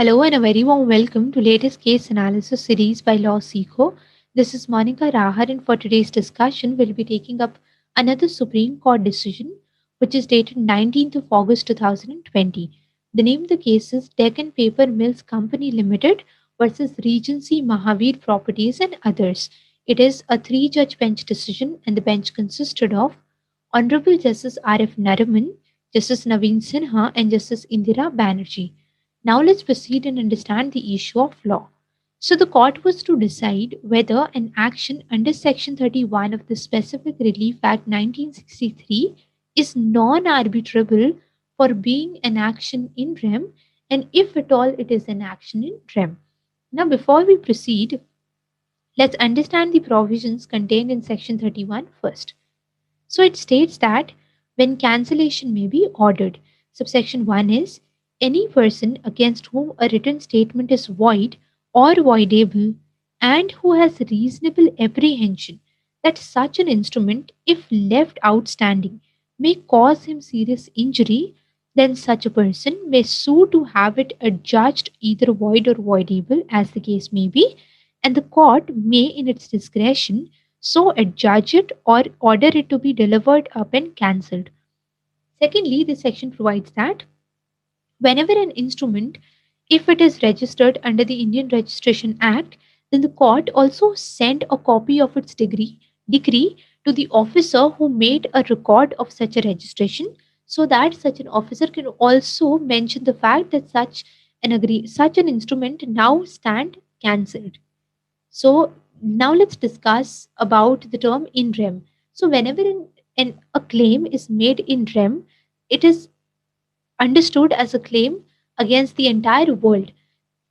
Hello and a very warm welcome to latest case analysis series by LawSikho. This is Monica Rahar and for today's discussion we'll be taking up another Supreme Court decision which is dated 19th of August 2020. The name of the case is Deccan Paper Mills Company Limited versus Regency Mahavir Properties and others. It is a three-judge bench decision and the bench consisted of Honorable Justice R.F. Nariman, Justice Navin Sinha and Justice Indira Banerjee. Now let's proceed and understand the issue of law. So the court was to decide whether an action under Section 31 of the Specific Relief Act 1963 is non-arbitrable for being an action in rem and if at all it is an action in rem. Now before we proceed, let's understand the provisions contained in Section 31 first. So it states that when cancellation may be ordered, subsection 1 is any person against whom a written statement is void or voidable and who has reasonable apprehension that such an instrument, if left outstanding, may cause him serious injury, then such a person may sue to have it adjudged either void or voidable as the case may be, and the court may, in its discretion, so adjudge it or order it to be delivered up and cancelled. Secondly, this section provides that whenever an instrument, if it is registered under the Indian Registration Act, then the court also send a copy of its decree to the officer who made a record of such a registration so that such an officer can also mention the fact that such an instrument now stand cancelled. So now let's discuss about the term in rem. So whenever a claim is made in rem, it is understood as a claim against the entire world.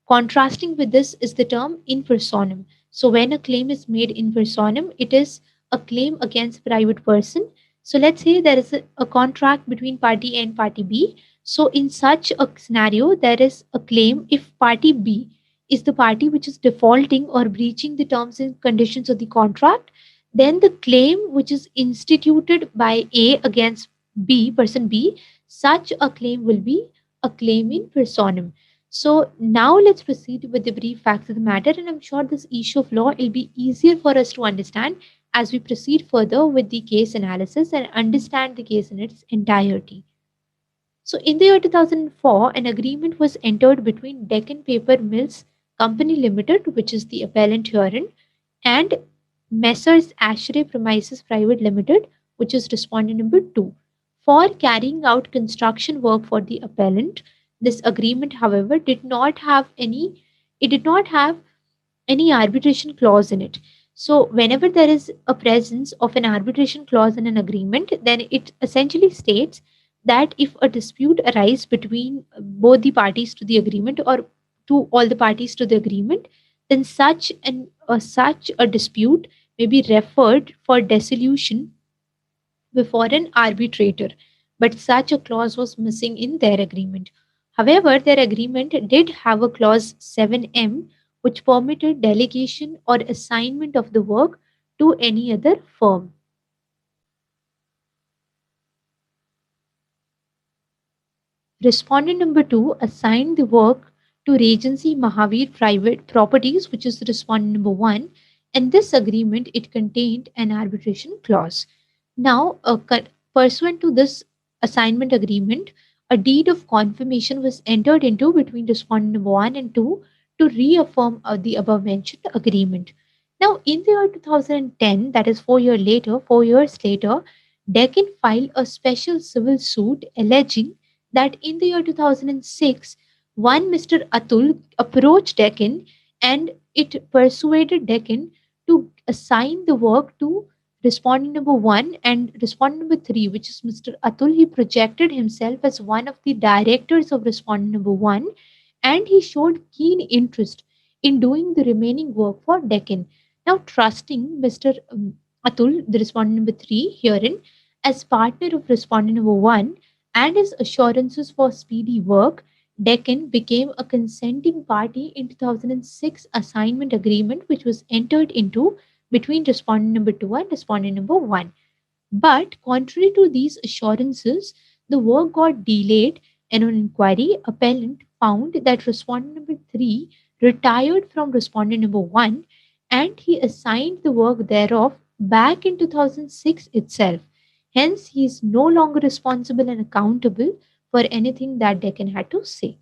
Contrasting with this is the term in personam. So when a claim is made in personam, it is a claim against a private person. So let's say there is a contract between party A and party B. So in such a scenario, there is a claim if party B is the party which is defaulting or breaching the terms and conditions of the contract, then the claim which is instituted by A against B, person B, such a claim will be a claim in personam. So now let's proceed with the brief facts of the matter, and I'm sure this issue of law will be easier for us to understand as we proceed further with the case analysis and understand the case in its entirety. So in the year 2004, an agreement was entered between Deccan Paper Mills Company Limited, which is the appellant herein, and Messrs. Ashray Premises Private Limited, which is respondent number 2, for carrying out construction work for the appellant. This agreement, however, did not have any arbitration clause in it. So whenever there is a presence of an arbitration clause in an agreement, then it essentially states that if a dispute arises between both the parties to the agreement or to all the parties to the agreement, then such a dispute may be referred for dissolution before an arbitrator. But such a clause was missing in their agreement. However, their agreement did have a clause 7M which permitted delegation or assignment of the work to any other firm. Respondent number 2 assigned the work to Regency Mahavir Private Properties, which is respondent number 1, and this agreement it contained an arbitration clause. Now, pursuant to this assignment agreement, a deed of confirmation was entered into between respondent number 1 and 2 to reaffirm the above mentioned agreement. Now, in the year 2010, that is 4 years later, Deccan filed a special civil suit alleging that in the year 2006, one Mr. Atul approached Deccan and it persuaded Deccan to assign the work to respondent number 1 and respondent number 3, which is Mr. Atul. He projected himself as one of the directors of respondent number 1 and he showed keen interest in doing the remaining work for Deccan. Now, trusting Mr. Atul, the respondent number 3, herein as partner of respondent number 1 and his assurances for speedy work, Deccan became a consenting party in 2006 assignment agreement which was entered into between respondent number 2 and respondent number 1. But contrary to these assurances, the work got delayed and on inquiry, appellant found that respondent number 3 retired from respondent number 1, and he assigned the work thereof back in 2006 itself. Hence, he is no longer responsible and accountable for anything that Deccan had to say.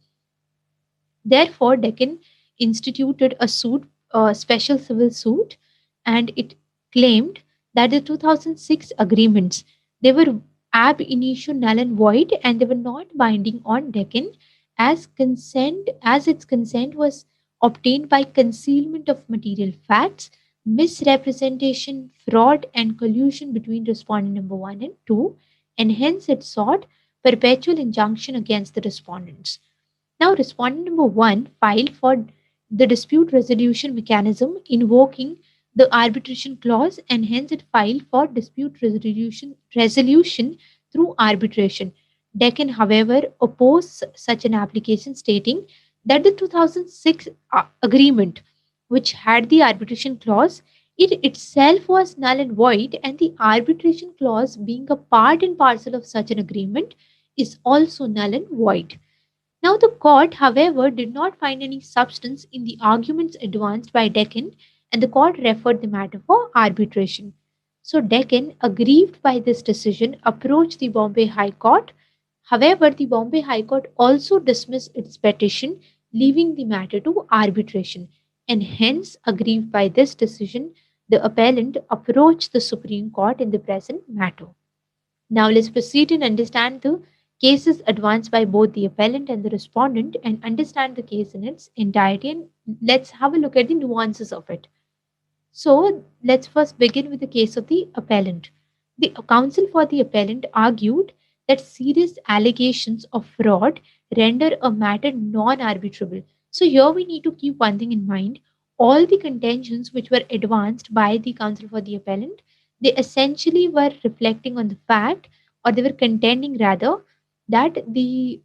Therefore, Deccan instituted a suit, a special civil suit, and it claimed that the 2006 agreements, they were ab initio null and void, and they were not binding on Deccan, as its consent was obtained by concealment of material facts, misrepresentation, fraud, and collusion between respondent number 1 and 2, and hence it sought perpetual injunction against the respondents. Now, respondent number 1 filed for the dispute resolution mechanism invoking the arbitration clause, and hence it filed for dispute resolution through arbitration. Deccan, however, opposed such an application, stating that the 2006 agreement, which had the arbitration clause, it itself was null and void, and the arbitration clause, being a part and parcel of such an agreement, is also null and void. Now, the court, however, did not find any substance in the arguments advanced by Deccan, and the court referred the matter for arbitration. So, Deccan, aggrieved by this decision, approached the Bombay High Court. However, the Bombay High Court also dismissed its petition, leaving the matter to arbitration. And hence, aggrieved by this decision, the appellant approached the Supreme Court in the present matter. Now let's proceed and understand the cases advanced by both the appellant and the respondent and understand the case in its entirety, and let's have a look at the nuances of it. So let's first begin with the case of the appellant. The counsel for the appellant argued that serious allegations of fraud render a matter non-arbitrable. So here we need to keep one thing in mind. All the contentions which were advanced by the counsel for the appellant, they essentially were reflecting on the fact, or they were contending rather, that the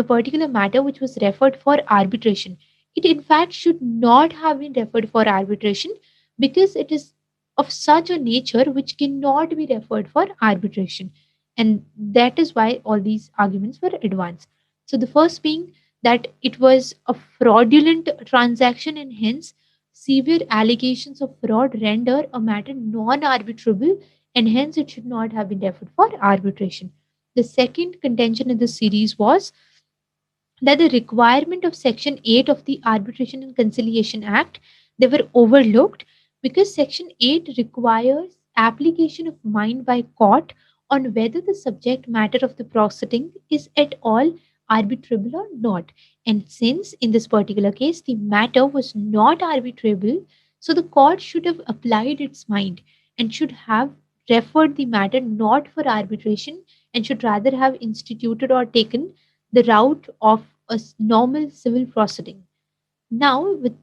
particular matter which was referred for arbitration, it in fact should not have been referred for arbitration, because it is of such a nature which cannot be referred for arbitration. And that is why all these arguments were advanced. So, the first being that it was a fraudulent transaction, and hence severe allegations of fraud render a matter non arbitrable, and hence it should not have been referred for arbitration. The second contention in this series was that the requirement of section 8 of the Arbitration and Conciliation Act, they were overlooked, because section 8 requires application of mind by court on whether the subject matter of the proceeding is at all arbitrable or not. And since in this particular case the matter was not arbitrable, so the court should have applied its mind and should have referred the matter not for arbitration, and should rather have instituted or taken the route of a normal civil proceeding. Now, with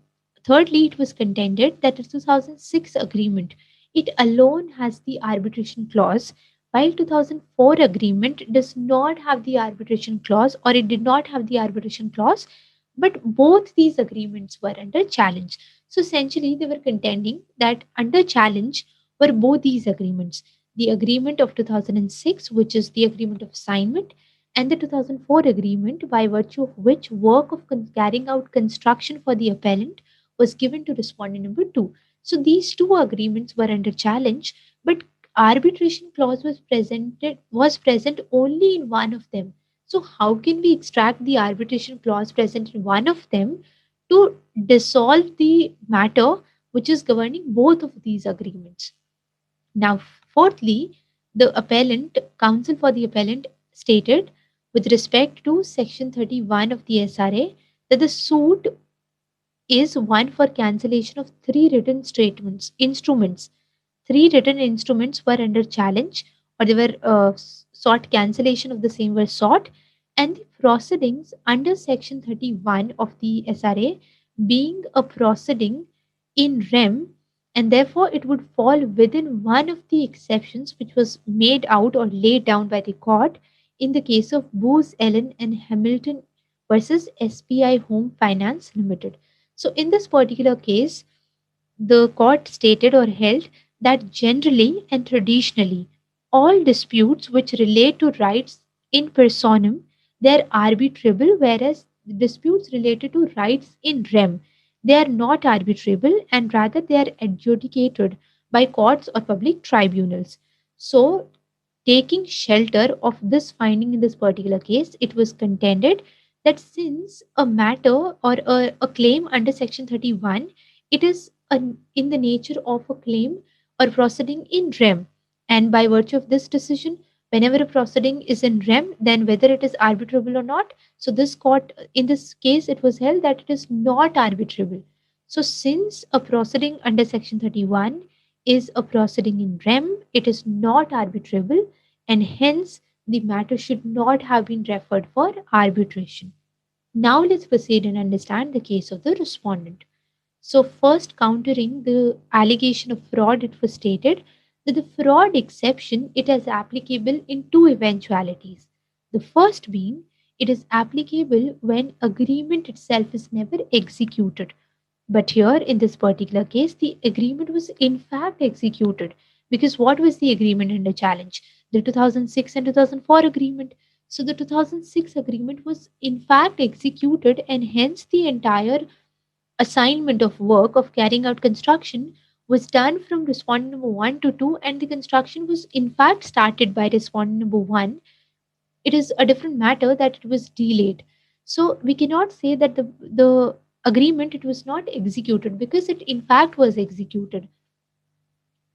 thirdly, it was contended that the 2006 agreement, it alone has the arbitration clause, while 2004 agreement does not have the arbitration clause, or it did not have the arbitration clause, but both these agreements were under challenge. So essentially, they were contending that under challenge were both these agreements: the agreement of 2006, which is the agreement of assignment, and the 2004 agreement, by virtue of which work of carrying out construction for the appellant was given to respondent number 2. So these two agreements were under challenge, but arbitration clause was present only in one of them. So how can we extract the arbitration clause present in one of them to dissolve the matter which is governing both of these agreements? Now, fourthly, the appellant, counsel for the appellant, stated with respect to section 31 of the SRA that the suit is one for cancellation of three written statements, instruments. Three written instruments were under challenge, or they were sought, cancellation of the same were sought, and the proceedings under section 31 of the SRA being a proceeding in rem, and therefore it would fall within one of the exceptions which was made out or laid down by the court in the case of Booz Allen and Hamilton versus SBI Home Finance Limited. So in this particular case, the court stated or held that generally and traditionally all disputes which relate to rights in personam, they are arbitrable, whereas disputes related to rights in REM. They are not arbitrable and rather they are adjudicated by courts or public tribunals. So, taking shelter of this finding in this particular case, it was contended that since a matter or a claim under Section 31, it is in the nature of a claim or proceeding in REM. And by virtue of this decision, whenever a proceeding is in REM, then whether it is arbitrable or not, so this court, in this case, it was held that it is not arbitrable. So since a proceeding under Section 31 is a proceeding in REM, it is not arbitrable and hence the matter should not have been referred for arbitration. Now let's proceed and understand the case of the respondent. So, first countering the allegation of fraud, it was stated that the fraud exception it is applicable in two eventualities. The first being it is applicable when agreement itself is never executed. But here in this particular case, the agreement was in fact executed because what was the agreement under challenge? The 2006 and 2004 agreement. So the 2006 agreement was in fact executed and hence the entire assignment of work of carrying out construction was done from respondent number 1 to 2 and the construction was in fact started by respondent number 1. It is a different matter that it was delayed. So we cannot say that the agreement it was not executed because it in fact was executed.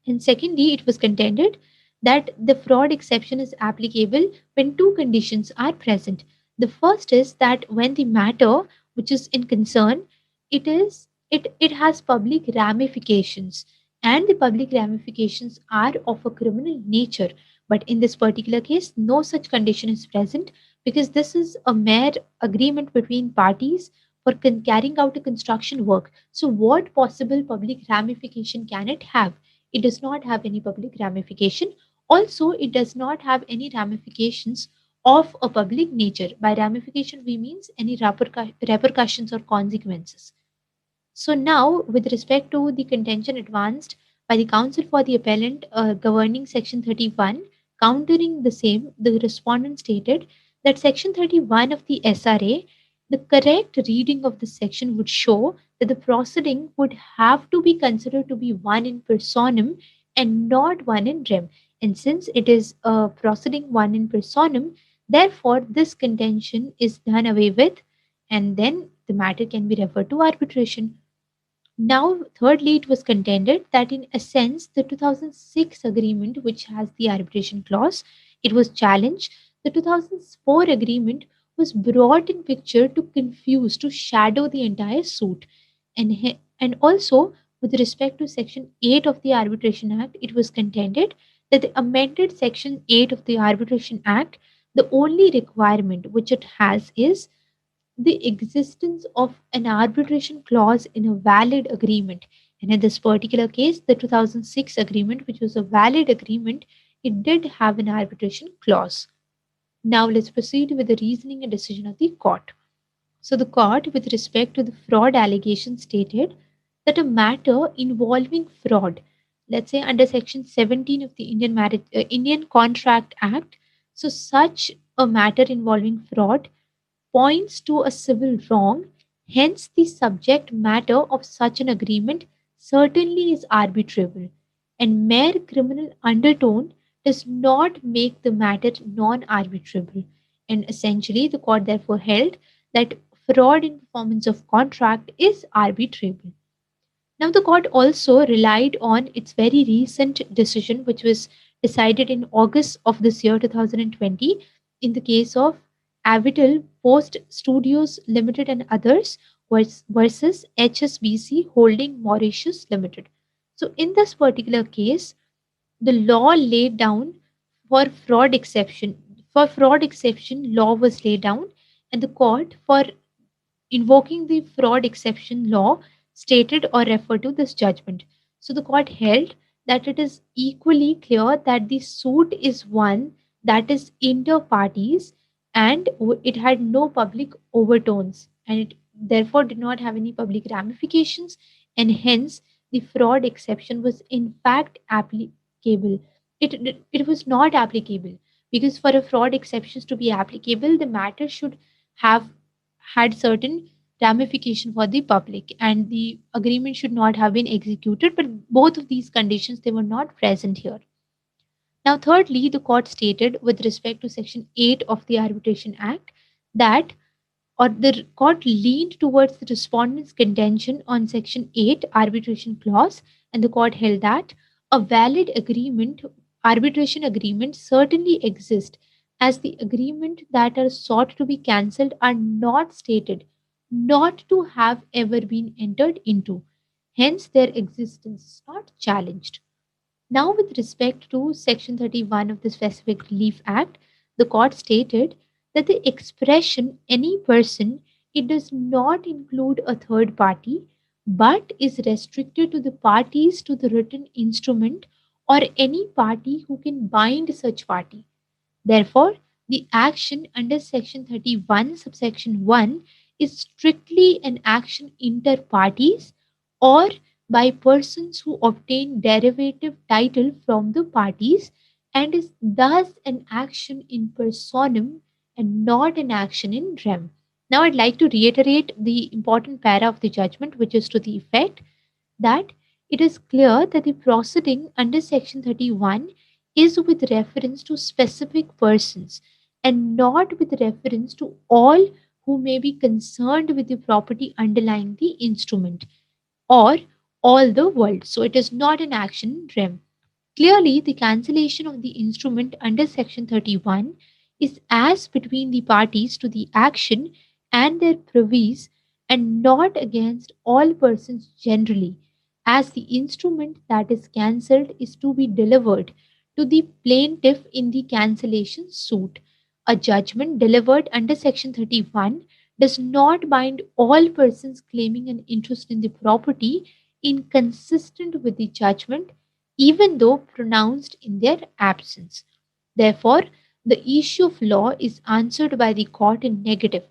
And secondly, it was contended that the fraud exception is applicable when two conditions are present. The first is that when the matter which is in concern, it has public ramifications and the public ramifications are of a criminal nature. But in this particular case, no such condition is present because this is a mere agreement between parties for carrying out a construction work. So, what possible public ramification can it have? It does not have any public ramification. Also, it does not have any ramifications of a public nature. By ramification, we means any repercussions or consequences. So now, with respect to the contention advanced by the counsel for the appellant governing Section 31, countering the same, the respondent stated that Section 31 of the SRA, the correct reading of the section would show that the proceeding would have to be considered to be one in personam and not one in rem. And since it is a proceeding one in personam, therefore this contention is done away with and then the matter can be referred to arbitration. Now, thirdly, it was contended that in essence, the 2006 agreement, which has the arbitration clause, it was challenged. The 2004 agreement was brought in picture to confuse, to shadow the entire suit. And also, with respect to Section 8 of the Arbitration Act, it was contended that the amended Section 8 of the Arbitration Act, the only requirement which it has is the existence of an arbitration clause in a valid agreement. And in this particular case, the 2006 agreement, which was a valid agreement, it did have an arbitration clause. Now let's proceed with the reasoning and decision of the court. So the court, with respect to the fraud allegation, stated that a matter involving fraud, let's say under Section 17 of the Indian Contract Act, so such a matter involving fraud points to a civil wrong, hence, the subject matter of such an agreement certainly is arbitrable, and mere criminal undertone does not make the matter non arbitrable. And essentially, the court therefore held that fraud in performance of contract is arbitrable. Now, the court also relied on its very recent decision, which was decided in August of this year, 2020, in the case of Avital Post Studios Limited and others versus HSBC Holding Mauritius Limited. So, in this particular case, the law laid down for fraud exception. For fraud exception, law was laid down, and the court for invoking the fraud exception law stated or referred to this judgment. So the court held that it is equally clear that the suit is one that is inter parties and it had no public overtones and it therefore did not have any public ramifications and hence the fraud exception was in fact applicable. It was not applicable because for a fraud exceptions to be applicable, the matter should have had certain ramification for the public, and the agreement should not have been executed, but both of these conditions, they were not present here. Now, thirdly, the court stated with respect to Section 8 of the Arbitration Act that, or the court leaned towards the respondent's contention on Section 8 arbitration clause, and the court held that a valid agreement, arbitration agreement, certainly exists, as the agreement that are sought to be cancelled are not stated not to have ever been entered into. Hence, their existence is not challenged. Now, with respect to Section 31 of the Specific Relief Act, the court stated that the expression any person, it does not include a third party but is restricted to the parties to the written instrument or any party who can bind such party. Therefore, the action under Section 31, subsection 1 is strictly an action inter partes or by persons who obtain derivative title from the parties, and is thus an action in personam and not an action in rem. Now, I'd like to reiterate the important para of the judgment, which is to the effect that it is clear that the proceeding under Section 31 is with reference to specific persons and not with reference to all who may be concerned with the property underlying the instrument or all the world. So it is not an action rem. Clearly, the cancellation of the instrument under Section 31 is as between the parties to the action and their privies and not against all persons generally, as the instrument that is cancelled is to be delivered to the plaintiff in the cancellation suit. A judgment delivered under Section 31 does not bind all persons claiming an interest in the property inconsistent with the judgment, even though pronounced in their absence. Therefore, the issue of law is answered by the court in negative,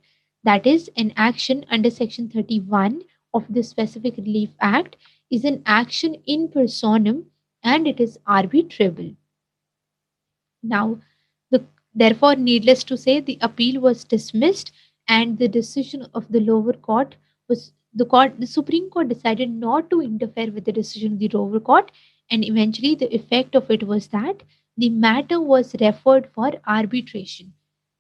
that is, an action under Section 31 of the Specific Relief Act is an action in personam and it is arbitrable. Now, the, therefore, needless to say, the appeal was dismissed and the decision of the lower court was the Supreme Court decided not to interfere with the decision of the lower court, and eventually the effect of it was that the matter was referred for arbitration.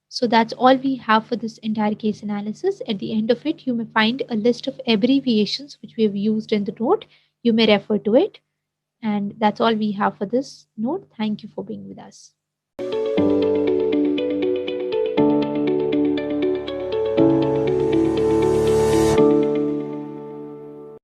So that's all we have for this entire case analysis. At the end of it, you may find a list of abbreviations which we have used in the note. You may refer to it. And that's all we have for this note. Thank you for being with us.